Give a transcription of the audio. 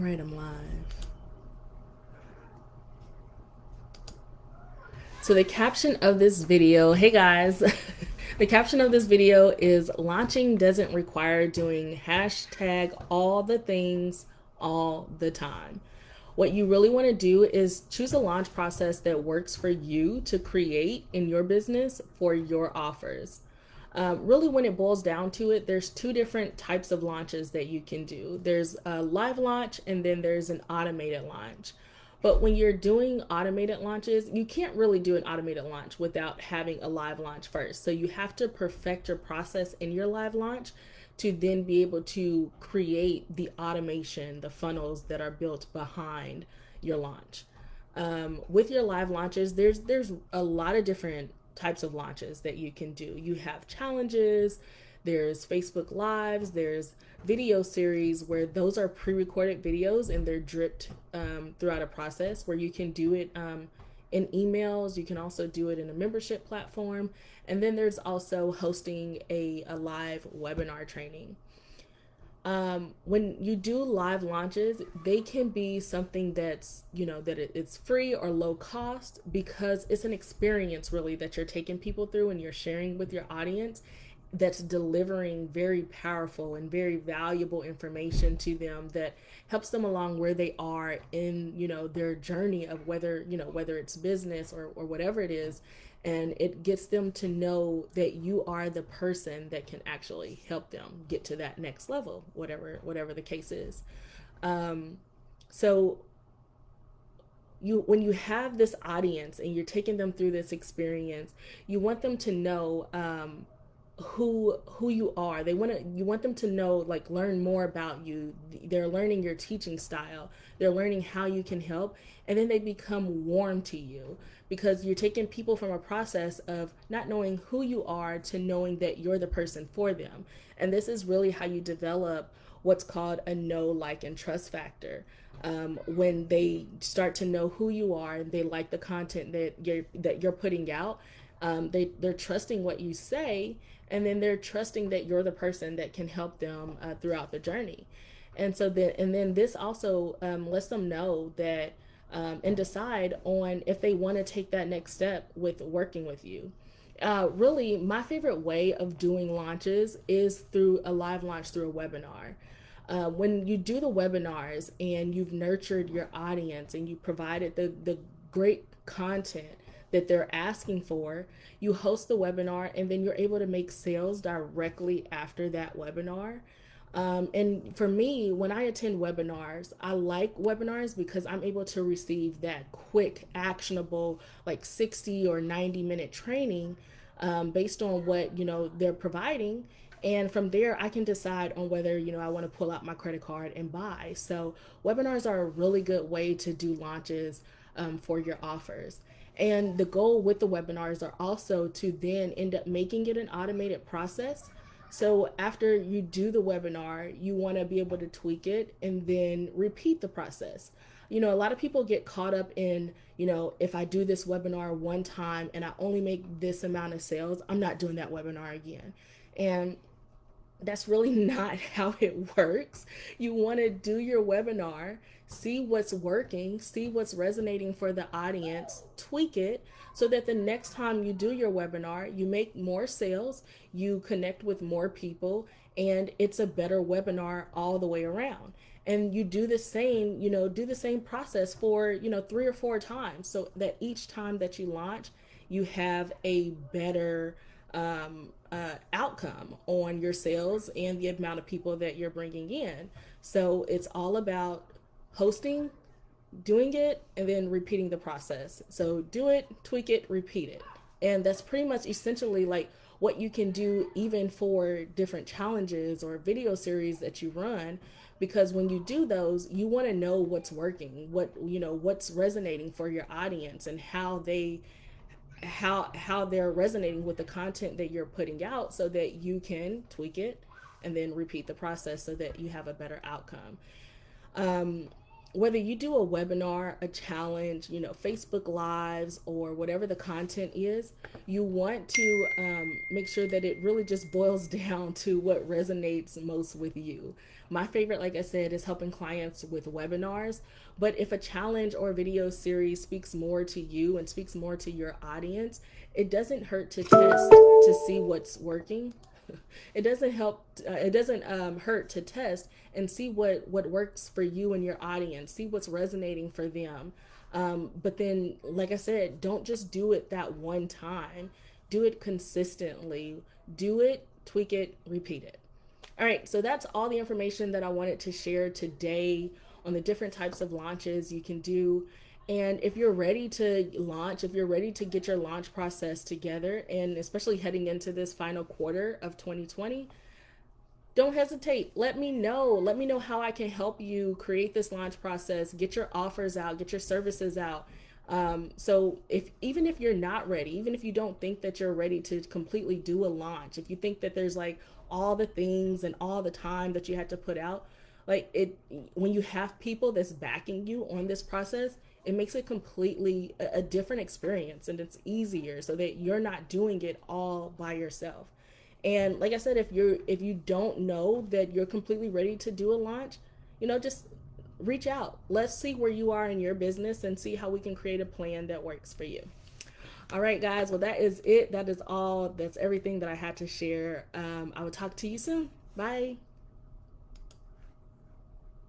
right, I'm live. So the caption of this video, hey guys, the caption of this video is launching doesn't require doing hashtag all the things all the time. What you really want to do is choose a launch process that works for you to create in your business for your offers. Really, when it boils down to it, there's two different types of launches that you can do. There's a live launch and then there's an automated launch. But when you're doing automated launches, you can't really do an automated launch without having a live launch first. So you have to perfect your process in your live launch to then be able to create the automation, the funnels that are built behind your launch. With your live launches, there's a lot of different types of launches that you can do. You have challenges, there's Facebook Lives, there's video series where those are pre-recorded videos and they're dripped throughout a process where you can do it in emails. You can also do it in a membership platform. And then there's also hosting a live webinar training. When you do live launches, they can be something that's, it's free or low cost because it's an experience really that you're taking people through and you're sharing with your audience that's delivering very powerful and very valuable information to them that helps them along where they are in, their journey of whether it's business or whatever it is. And it gets them to know that you are the person that can actually help them get to that next level, whatever the case is. So when you have this audience and you're taking them through this experience, you want them to know who you are. You want them to know, like, learn more about you. They're learning your teaching style, they're learning how you can help, and then they become warm to you because you're taking people from a process of not knowing who you are to knowing that you're the person for them. And this is really how you develop what's called a know, like, and trust factor. When they start to know who you are and they like the content that you're putting out, they're trusting what you say, and then they're trusting that you're the person that can help them throughout the journey. And then this also lets them know that and decide on if they want to take that next step with working with you. Really, my favorite way of doing launches is through a live launch through a webinar. When you do the webinars and you've nurtured your audience and you provided the great content that they're asking for, you host the webinar and then you're able to make sales directly after that webinar. And for me, when I attend webinars, I like webinars because I'm able to receive that quick, actionable, like 60 or 90-minute training based on what, they're providing. And from there, I can decide on whether, I want to pull out my credit card and buy. So webinars are a really good way to do launches for your offers. And the goal with the webinars are also to then end up making it an automated process. So after you do the webinar, you want to be able to tweak it and then repeat the process. A lot of people get caught up in, if I do this webinar one time and I only make this amount of sales, I'm not doing that webinar again. And that's really not how it works. You want to do your webinar, see what's working, see what's resonating for the audience, tweak it so that the next time you do your webinar, you make more sales, you connect with more people, and it's a better webinar all the way around. And you do the same, do the same process for, 3 or 4 times so that each time that you launch, you have a better outcome on your sales and the amount of people that you're bringing in. So it's all about hosting, doing it, and then repeating the process. So do it, tweak it, repeat it. And that's pretty much essentially like what you can do even for different challenges or video series that you run, because when you do those, you want to know what's working, what's resonating for your audience, and how they're resonating with the content that you're putting out so that you can tweak it and then repeat the process so that you have a better outcome. whether you do a webinar, a challenge, Facebook Lives, or whatever the content is, you want to make sure that it really just boils down to what resonates most with you. My favorite, like I said, is helping clients with webinars. But if a challenge or video series speaks more to you and speaks more to your audience, it doesn't hurt to test to see what's working. It doesn't help. It doesn't hurt to test and see what works for you and your audience. See what's resonating for them. But then, like I said, don't just do it that one time. Do it consistently. Do it, tweak it, repeat it. All right, so that's all the information that I wanted to share today on the different types of launches you can do. And if you're ready to launch, if you're ready to get your launch process together, and especially heading into this final quarter of 2020, don't hesitate. Let me know. Let me know how I can help you create this launch process, get your offers out, get your services out. So if even if you're not ready, even if you don't think that you're ready to completely do a launch, if you think that there's like all the things and all the time that you had to put out, like it, when you have people that's backing you on this process, it makes it completely a different experience, and it's easier so that you're not doing it all by yourself. And like I said, if you don't know that you're completely ready to do a launch, just reach out. Let's see where you are in your business and see how we can create a plan that works for you. All right, guys. Well, that is it. That is all. That's everything that I had to share. I will talk to you soon. Bye.